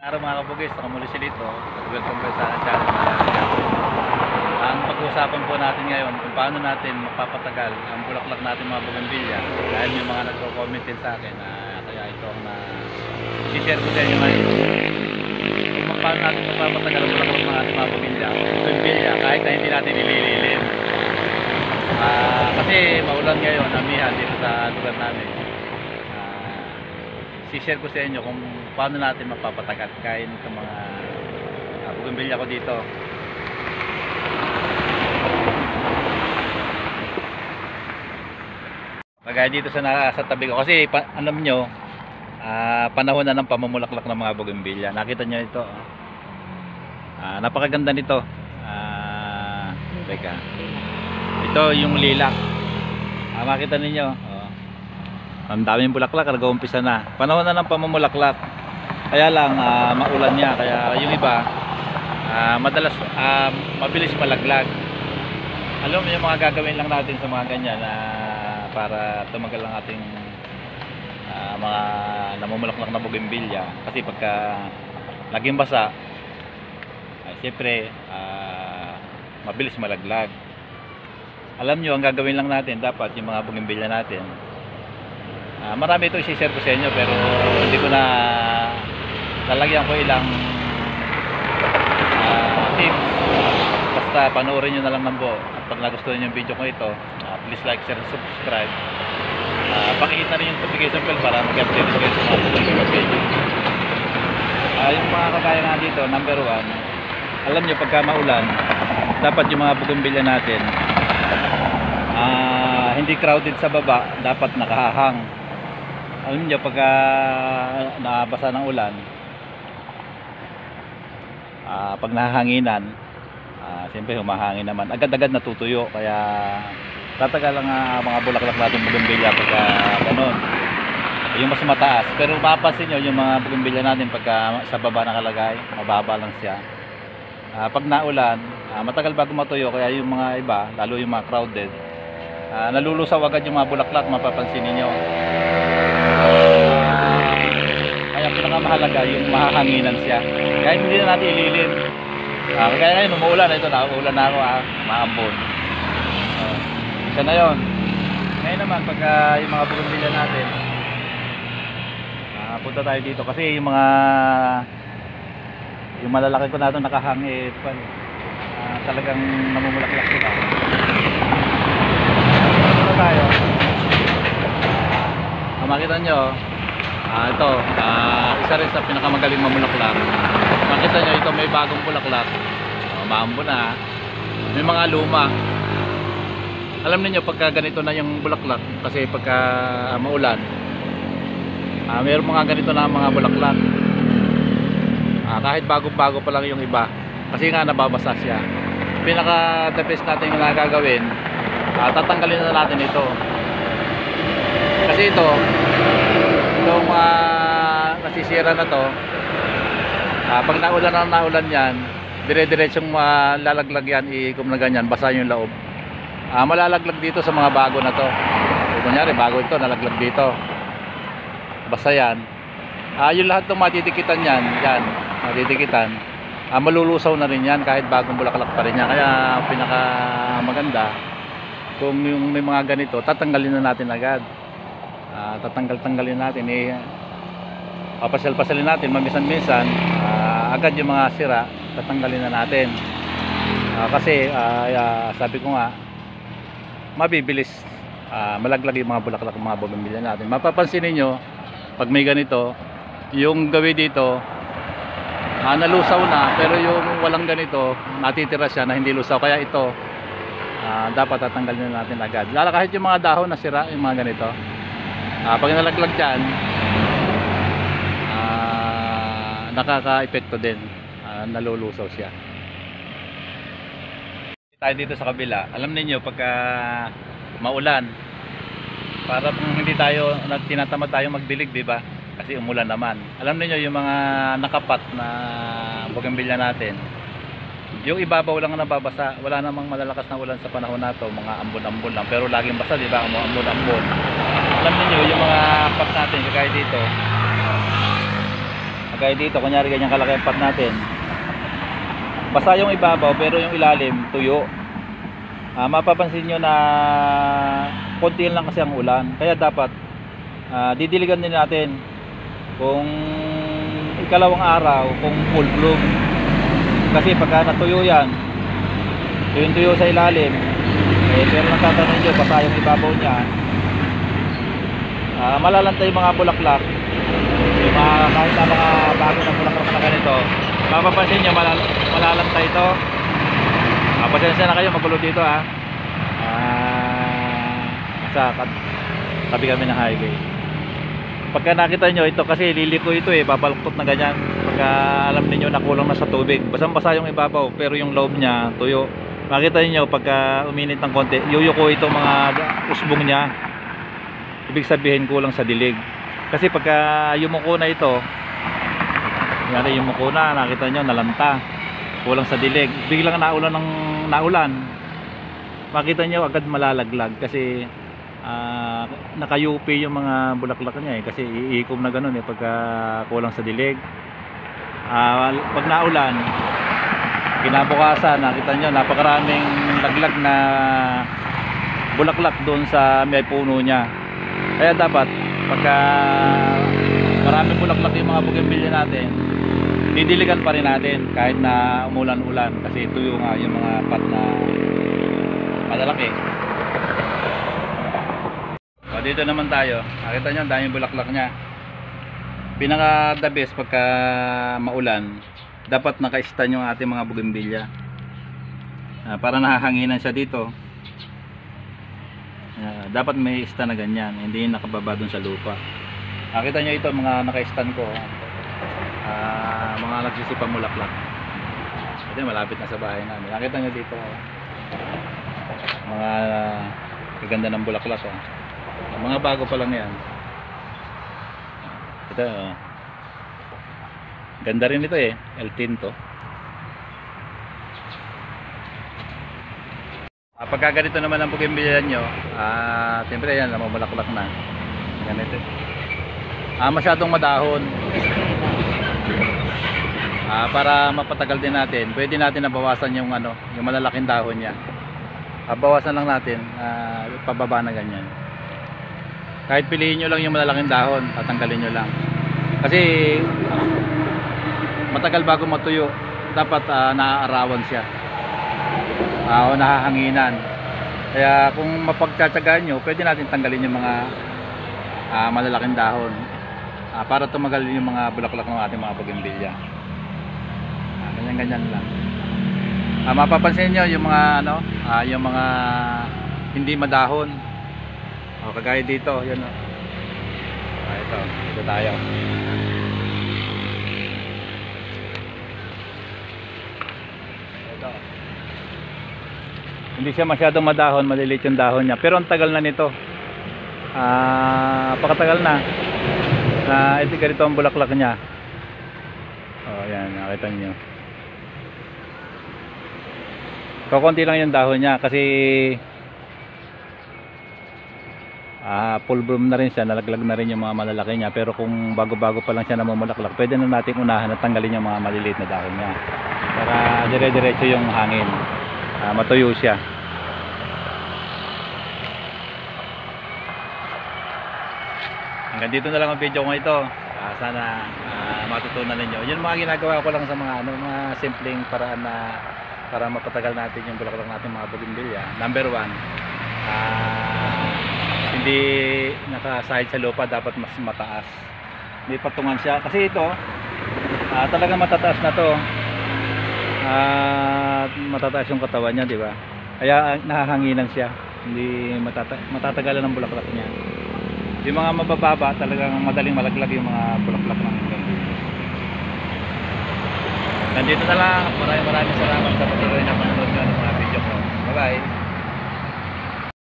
Araw mga kabugis, ako muli si Lito. Welcome kayo sa channel Malaria. Ang pag-uusapan po natin ngayon kung paano natin mapapatagal ang bulaklak natin mga bougainvillea. Dahil yung mga nagko-comment din sa akin na kaya ito ang i-share ko sa inyo ngayon. Kung paano natin mapapatagal ang bulaklak ng ating mga bougainvillea kahit na hindi natin ilililim. Kasi maulan ngayon, amihan dito sa lugar namin. I-share ko sa inyo kung paano natin mapapatagal kain itong mga bougainvillea ko dito. Kagaya dito sa tabi ko kasi alam nyo, panahon na ng pamumulaklak ng mga bougainvillea. Nakita nyo ito, napakaganda nito. Teka, ito yung lilac. Makita ninyo, ang daming bulaklak, nag-uumpisa na. Panahon na ng pamumulaklak. Kaya lang maulan niya, kaya yung iba madalas mabilis malaglag. Alam mo yung mga gagawin lang natin sa mga ganyan para tumagal ang ating mga namumulaklak na bougainvillea. Kasi pagka laging basa, siyempre mabilis malaglag. Alam nyo, ang gagawin lang natin dapat yung mga bougainvillea natin, marami ito i-share ko sa inyo pero hindi ko na lalagyan ko ilang tips. Basta panoorin nyo na lang ng buo. At pag nagustuhan nyo yung video ko ito, please like, share, and subscribe. Pakihit na rin yung notification bell para mag-update ko kayo sa mga susunod video. Yung mga kagaya nga dito, number 1, alam nyo pagka maulan, dapat yung mga bougainvillea natin hindi crowded sa baba, dapat nakahang. Alam niyo pagka nabasa ng ulan, pag nahanginan, siyempre humahangin naman, agad-agad natutuyo. Kaya tatagal lang mga bulaklak natin bougainvillea pagka ganun, yung mas mataas. Pero mapapansin nyo yung mga bougainvillea natin pagka sa baba nakalagay, mababa lang siya. Pag naulan, matagal bago matuyo. Kaya yung mga iba, lalo yung mga crowded, nalulusaw agad yung mga bulaklak, mapapansin niyo. Kaya pinakamahalaga yung mahahanginan siya. Kahit hindi na natin ililim. Kaya ngayon umuulan, ito nauulan na ako, maambon. Isa na yun. Ngayon naman pagka yung mga bougainvillea natin, punta tayo dito kasi yung malalaki ko na ito nakahang, talagang namumulaklak sila. Punta tayo. Makita nyo, ito, isa rin sa pinakamagaling mamulaklak. Makita nyo, ito may bagong bulaklak, maambo na, may mga luma. Alam niyo pagka ganito na yung bulaklak, kasi pagka maulan, mayroong mga ganito na mga bulaklak, kahit bagong-bago pa lang yung iba, kasi nga nababasa siya. Pinaka the best natin yung nagagawin, tatanggalin na natin ito. Kasi itong nasisira na to, pag naulan yan, dire-diretsong malalaglag yan, iikom na ganyan, basa yung loob. Malalaglag dito sa mga bago na to. Kunyari bago ito, nalaglag dito, basa yan. Yung lahat ng matidikitan yan, matidikitan, malulusaw na rin yan kahit bagong bulaklak pa rin yan. Kaya pinaka maganda, kung yung may mga ganito, tatanggalin na natin agad. Tatanggalin natin, papasyal-pasyalin natin maminsan-minsan, agad yung mga sira tatanggalin na natin. Kasi sabi ko nga, mabibilis malaglag yung mga bulaklak ng mga bougainvillea natin. Mapapansin niyo pag may ganito, yung gawi dito nalusaw na, pero yung walang ganito natitira siya na hindi lusaw. Kaya ito dapat tatanggalin na natin agad. Lalo kahit yung mga dahon na sira, yung mga ganito, pag nalaglag dyan, nakaka-epekto din, nalulusaw siya. Tayo dito sa kabila, alam niyo pagka maulan, para kung hindi tayo tinatamad tayo magdilig, di ba? Kasi umulan naman. Alam niyo yung mga nakapat na bougainvillea natin, yung ibabaw lang ang nababasa. Wala namang malalakas na ulan sa panahon na to, mga ambon-ambon lang, pero laging basa, di ba? Ambon-ambon. Alam niyo yung mga pot natin kagaya dito, Kagaya dito, kunyari ganyan kalaki ang pot natin. Basa yung ibabaw pero yung ilalim tuyo. Mapapansin nyo na konti lang kasi ang ulan. Kaya dapat didiligan din natin kung ikalawang araw kung full bloom. Kasi pagka natuyo yan, tuyo sa ilalim, pero natatanong nyo basa yung ibabaw niya, malalantay yung mga bulaklak, yung mga, kahit na mga bago na bulaklak na ganito, mapapansin nyo malalantay ito. Pasensya na kayo, magulo dito sa tabi kami ng highway. Pagka nakita nyo ito, kasi liliko ito babaluktot na ganyan. Pagka alam niyo na kulang na sa tubig, basang basa yung ibabaw pero yung loob niya tuyo. Makita niyo pagka uminit ng konti, yuyuko ito mga usbong niya. Ibig sabihin kulang sa dilig. Kasi pagka yumuko na ito, yani yumuko na, nakita nyo nalanta, kulang sa dilig, biglang naulan, makita nyo agad malalaglag kasi nakayupi yung mga bulaklak niya kasi iikom na ganun pagka kulang sa dilig. Pag naulan, kinabukasan nakita nyo napakaraming laglag na bulaklak doon sa may puno niya. Kaya dapat pagka maraming bulaklak yung mga bougainvillea natin, didiligan pa rin natin kahit na umulan-ulan kasi tuyo nga yung mga pot na malalaki. Dito naman tayo, nakita nyo ang daming bulaklak nya. Pinaka the best pagka maulan, dapat naka-stand yung ating mga bougainvillea para nahahanginan siya dito. Dapat may stand na ganyan, hindi nakababa dun sa lupa. Nakita nyo ito mga naka-stand ko, mga nagsisipang bulaklak. Ito malapit na sa bahay namin. Nakita nyo dito mga kaganda ng bulaklak mga bago pa lang yan. Ito ganda rin ito El Tinto. Pagka ganito naman ang bougainvillea nyo, siyempre yan namumulaklak na ganito. Masyadong madahon, para mapatagal din natin, pwede natin nabawasan yung yung malalaking dahon niya. Bawasan lang natin, pababa na ganyan. Kahit piliin nyo lang yung malalaking dahon, tatanggalin nyo lang. Kasi matagal bago matuyo, dapat naaarawan siya o nahahanginan. Kaya kung mapagtsatsagaan nyo, pwede natin tanggalin yung mga malalaking dahon para tumagal yung mga bulaklak ng ating mga bougainvillea. Ganyan-ganyan lang. Mapapansin nyo yung mga yung mga hindi madahon. Kagaya dito, yun ito tayo. Ito. Hindi siya masyadong madahon, maliliit yung dahon niya. Pero ang tagal na nito. Pakatagal na. Ito ganito ang bulaklak niya. Yan, nakita niyo. Kakunti lang yung dahon niya kasi full bloom na rin siya, nalaglag na rin yung mga malalaki niya. Pero kung bago-bago pa lang siya namumulaklak, pwede na natin unahan at tanggalin yung mga maliliit na dahon niya para dire-diretso yung hangin, matuyo siya. Hanggang dito na lang ang video ko ito. Sana matutunan ninyo. Yun mga ginagawa ko lang sa mga mga simpleng paraan na para mapatagal natin yung bulaklak natin mga bougainvillea. Number 1, hindi nakasahid sa lupa, dapat mas mataas, may patungan siya kasi ito talagang matataas na to, matataas yung katawan niya, di ba? Kaya nahahanginan siya, hindi matatagalan ng bulaklak niya. Yung mga mabababa talagang madaling malaglag yung mga bulaklak ng bougainvillea. Nandito na lang, maraming salamat sa patuloy na panonood ng mga video ko. Bye bye.